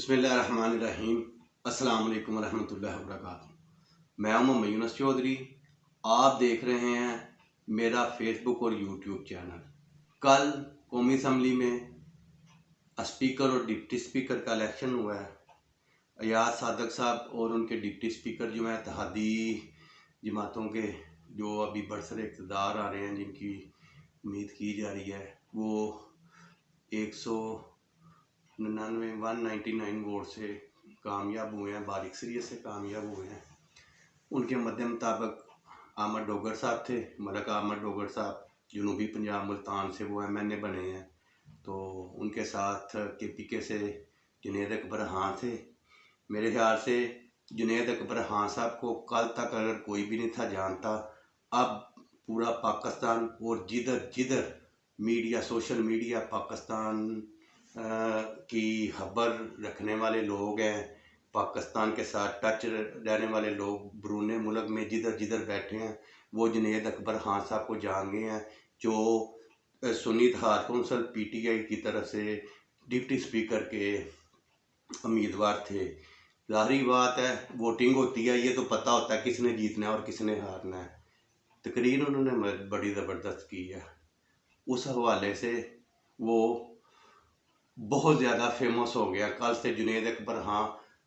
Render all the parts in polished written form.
बिस्मिल्लाहिर्रहमानिर्रहीम। अस्सलाम वालेकुम रहमतुल्लाहि व बरकातुहू। मैं मोहम्मद यूनुस चौधरी। आप देख रहे हैं मेरा फेसबुक और यूट्यूब चैनल। कल कौमी असम्बली में स्पीकर और डिप्टी स्पीकर का इलेक्शन हुआ है। अयाज सादक साहब और उनके डिप्टी स्पीकर जो हैं इत्तेहादी जमातों के, जो अभी बरसर इक़्तिदार आ रहे हैं, जिनकी उम्मीद की जा रही है, वो 199 वोट से कामयाब हुए हैं, बारिकसरियत से कामयाब हुए हैं। उनके मद्दे मुताबिक अहमद डोगर साहब थे, मलक अहमद डोगर साहब जनूबी पंजाब मुल्तान से वो MNA बने हैं। तो उनके साथ KPK से जुनैद अकबर खान थे। मेरे ख्याल से जुनैद अकबर खान साहब को कल तक अगर कोई भी नहीं था जानता, अब पूरा पाकिस्तान और जिधर जिधर मीडिया, सोशल मीडिया पाकिस्तान की खबर रखने वाले लोग हैं, पाकिस्तान के साथ टच रहने वाले लोग बैरून मुल्क में जिधर जिधर बैठे हैं, वो जुनैद अकबर खान साहब को जान गए हैं, जो सुन्नी इत्तेहाद कौंसिल PTI की तरफ से डिप्टी स्पीकर के उम्मीदवार थे। ज़ाहिरी बात है, वोटिंग होती है, ये तो पता होता है किसने जीतना है और किसने हारना है। तकरीर उन्होंने बड़ी ज़बरदस्त की है। उस हवाले से वो बहुत ज़्यादा फेमस हो गया। कल से जुनैद अकबर खान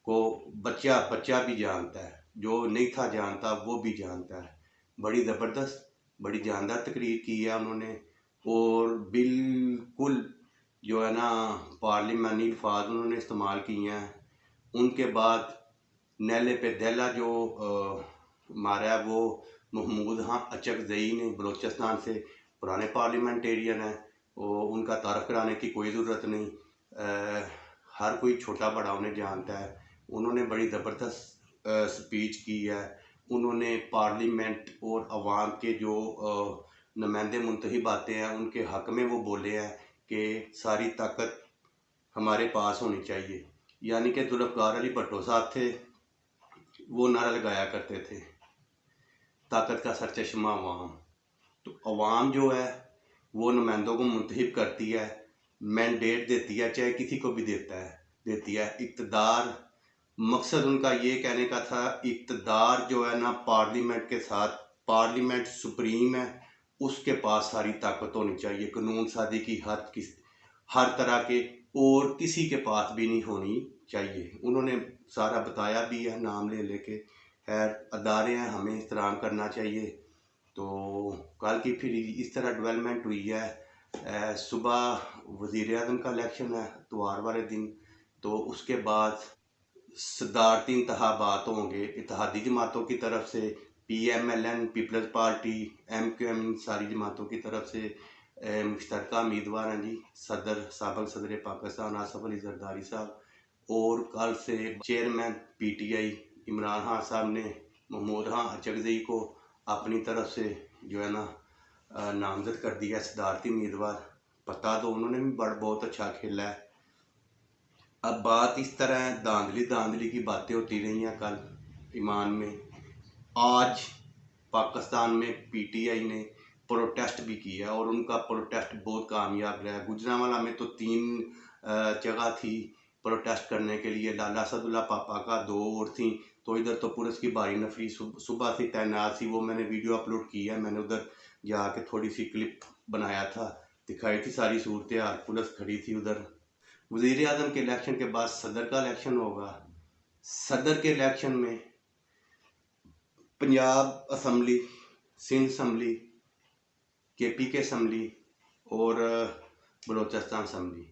को बच्चा बच्चा भी जानता है, जो नहीं था जानता वो भी जानता है। बड़ी ज़बरदस्त, बड़ी जानदार तकरीर की है उन्होंने, और बिल्कुल जो है ना पार्लिमानी अल्फाज उन्होंने इस्तेमाल किए हैं। उनके बाद नैले पे दहला जो मारा है वो महमूद खां अचकज़ई ने, बलोचिस्तान से पुराने पार्लियामेंटेरियन हैं, और उनका तारफ़ कराने की कोई ज़रूरत नहीं। हर कोई छोटा बड़ा उन्हें जानता है। उन्होंने बड़ी ज़बरदस्त स्पीच की है। उन्होंने पार्लियामेंट और अवाम के जो नुमाइंदे मुंतखब आते हैं, उनके हक़ में वो बोले हैं कि सारी ताकत हमारे पास होनी चाहिए। यानी कि जुल्फ़िकार अली भुट्टो साहब थे, वो नारा लगाया करते थे, ताकत का सरचश्मा अवाम। तो अवाम जो है वो नुमाइंदों को मुंतखब करती है, मैंडेट देती है, चाहे किसी को भी देती है। इक़्तिदार, मकसद उनका ये कहने का था, इक़्तिदार जो है ना पार्लियामेंट के साथ, पार्लियामेंट सुप्रीम है, उसके पास सारी ताकत होनी चाहिए। कानून साजी की हर तरह के, और किसी के पास भी नहीं होनी चाहिए। उन्होंने सारा बताया भी है, नाम ले लेके। खैर, अदारे हैं, हमें एहतराम करना चाहिए। तो कल की फिर इस तरह डेवलपमेंट हुई है। सुबह वज़ीर आज़म का इलेक्शन है इतवार वाले दिन, तो उसके बाद सदारती इंतखाबात होंगे इत्तेहादी जमातों की तरफ से, PMLN पीपल्स पार्टी, MQM, सारी जमातों की तरफ से मुश्तरका उम्मीदवार हैं जी, साबिक़ सदर पाकिस्तान आसिफ अली ज़रदारी साहब। और कल से चेयरमैन PTI इमरान खान साहब ने महमूद खां अचकज़ई को अपनी तरफ से जो है ना नामज़द कर दिया सदारती उम्मीदवार। पता तो उन्होंने भी बहुत अच्छा खेला है। अब बात इस तरह है, धांधली की बातें होती रही हैं कल ईमान में। आज पाकिस्तान में PTI ने प्रोटेस्ट भी किया, और उनका प्रोटेस्ट बहुत कामयाब रहा। गुजरांवाला में तो 3 जगह थी प्रोटेस्ट करने के लिए। लाला सदुल्ला पापा का 2 और थी, तो इधर तो पुलिस की भारी नफरी सुबह से तैनात थी। वो मैंने वीडियो अपलोड की है, मैंने उधर जाके थोड़ी सी क्लिप बनाया था, दिखाई थी सारी सूरत हाल। पुलिस खड़ी थी उधर। वज़ीर आज़म के इलेक्शन के बाद सदर का इलेक्शन होगा। सदर के इलेक्शन में Punjab assembly, Sindh assembly, KPK assembly और बलोचिस्तान असम्बली,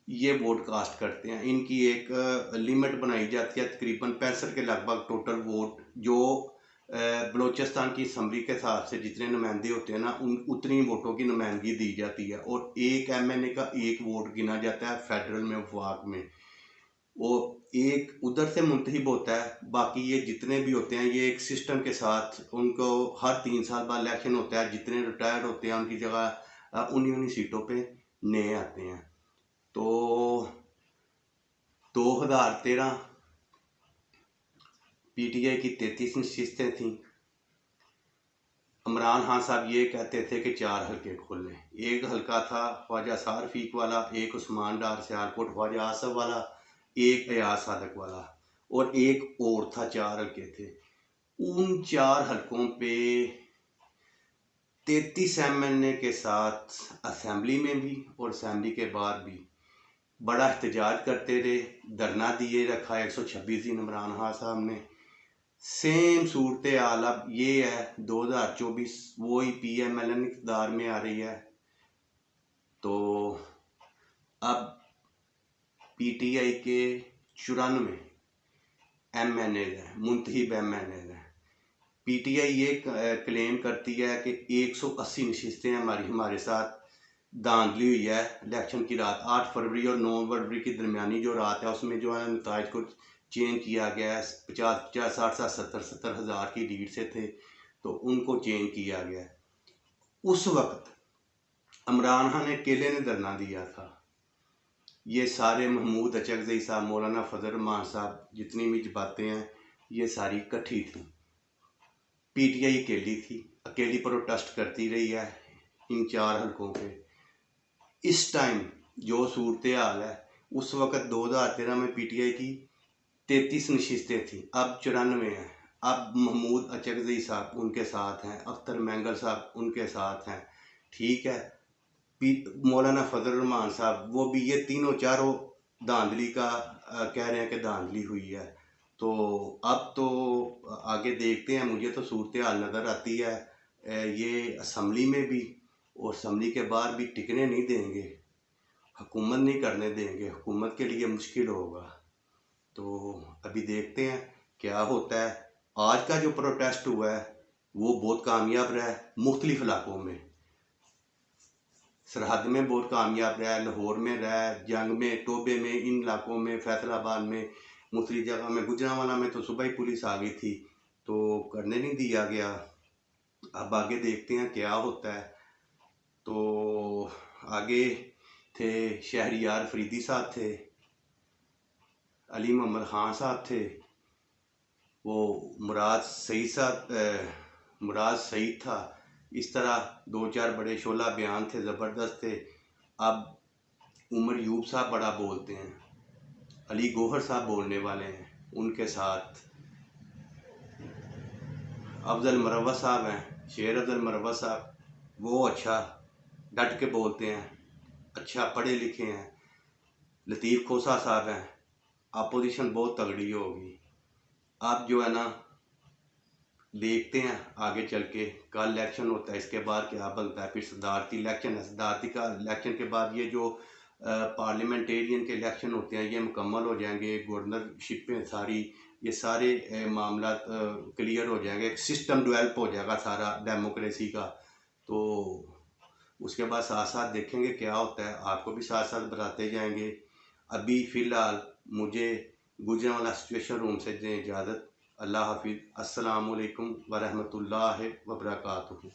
ये वोट कास्ट करते हैं। इनकी एक लिमिट बनाई जाती है, तकरीबन 65 के लगभग टोटल वोट, जो बलोचिस्तान की असम्बली के हिसाब से जितने नुमाइंदे होते हैं ना, उतनी वोटों की नुमाइंदगी दी जाती है, और एक MNA का 1 वोट गिना जाता है फेडरल में, वफाक में। वो एक उधर से मुंतखब होता है। बाकी ये जितने भी होते हैं, ये एक सिस्टम के साथ, उनको हर 3 साल बाद इलेक्शन होता है। जितने रिटायर्ड होते हैं उनकी जगह उन्हीं सीटों पे नए आते हैं। तो 2013 PTI की 33 नशिस्तें थीं। इमरान खान साहब ये कहते थे कि 4 हल्के खोलें। एक हल्का था ख्वाजा सार फीक वाला, एक उस्मान डार सियालकोट ख्वाजा आसफ वाला, एक एयाज सादक वाला और एक और था। 4 हल्के थे। उन 4 हल्कों पे 33 MNA के साथ असेंबली में भी और असेंबली के बाद भी बड़ा एहतजाज करते रहे, धरना दिए रखा 126 दिन इमरान खान साहब ने। सेम सूरत हाल अब ये है 2024 वही PMLN इक़्तिदार में आ रही है। तो अब PTI के 94 MNA हैं, मुंतखब MNA हैं। PTI ये क्लेम करती है कि 180 नशिस्तें हमारे साथ धांधली हुई है। इलेक्शन की रात 8 फरवरी और 9 फरवरी की दरमियानी जो रात है उसमें जो है नताइज को चेंज किया गया है। 50 60 70 हज़ार की लीड से थे तो उनको चेंज किया गया है। उस वक्त इमरान खान ने अकेले ने धरना दिया था। ये सारे महमूद अचकज़ई साहब, मौलाना फजल रहमान साहब, जितनी भी बातें हैं ये सारी इकट्ठी थी। PTI अकेली थी, अकेली प्रोटेस्ट करती रही है इन 4 हल्कों पे। इस टाइम जो सूरत हाल है उस वक़्त 2013 में PTI की 33 नशिस्तें थी, अब 94 हैं। अब महमूद अचकज़ई साहब उनके साथ हैं, अख्तर मैंगल साहब उनके साथ हैं, ठीक है। मौलाना फजल रहमान साहब वो भी, ये तीनों चारों धांधली का कह रहे हैं कि धांधली हुई है। तो अब तो आगे देखते हैं। मुझे तो सूरत हाल नज़र आती है ये असम्बली में भी और असम्बली के बाहर भी टिकने नहीं देंगे, हुकूमत नहीं करने देंगे, हुकूमत के लिए मुश्किल होगा। तो अभी देखते हैं क्या होता है। आज का जो प्रोटेस्ट हुआ है वो बहुत कामयाब रहा है। मुख्तलिफ इलाकों में, सरहद में बहुत कामयाब रहा है, लाहौर में रहा है, जंग में, टोबे में, इन इलाकों में, फैसलाबाद में, मुख्तलिफ जगह में। गुजरांवाला में तो सुबह ही पुलिस आ गई थी तो करने नहीं दिया गया। अब आगे देखते हैं क्या होता है। तो आगे थे शहरियार फरीदी साहब थे, अली मोहम्मद खान साहब थे, वो मुराद सईद था। इस तरह 2-4 बड़े शोला बयान थे, ज़बरदस्त थे। अब उमर यूब साहब बड़ा बोलते हैं, अली गौहर साहब बोलने वाले हैं, उनके साथ अफजल मरवा साहब हैं, शेर अफजल मरवा साहब, वो अच्छा डट के बोलते हैं, अच्छा पढ़े लिखे हैं। लतीफ़ खोसा साहब हैं, अपोजिशन बहुत तगड़ी होगी। अब जो है ना देखते हैं आगे चल के, कल इलेक्शन होता है, इसके बाद क्या बनता है। फिर सदारती इलेक्शन है, सदारती का इलेक्शन के बाद ये जो पार्लियामेंटेरियन के इलेक्शन होते हैं ये मुकम्मल हो जाएंगे। गवर्नरशिपें सारी, ये सारे मामला क्लियर हो जाएंगे, एक सिस्टम डेवलप हो जाएगा सारा डेमोक्रेसी का। तो उसके बाद साथ साथ देखेंगे क्या होता है, आपको भी साथ साथ बताते जाएंगे। अभी फ़िलहाल मुझे गुजरांवाला सिचुएशन रूम से दें इजाज़त। अल्लाह हाफिज़। अस्सलामु अलैकुम वरहमतुल्लाहि वबरकातुहू।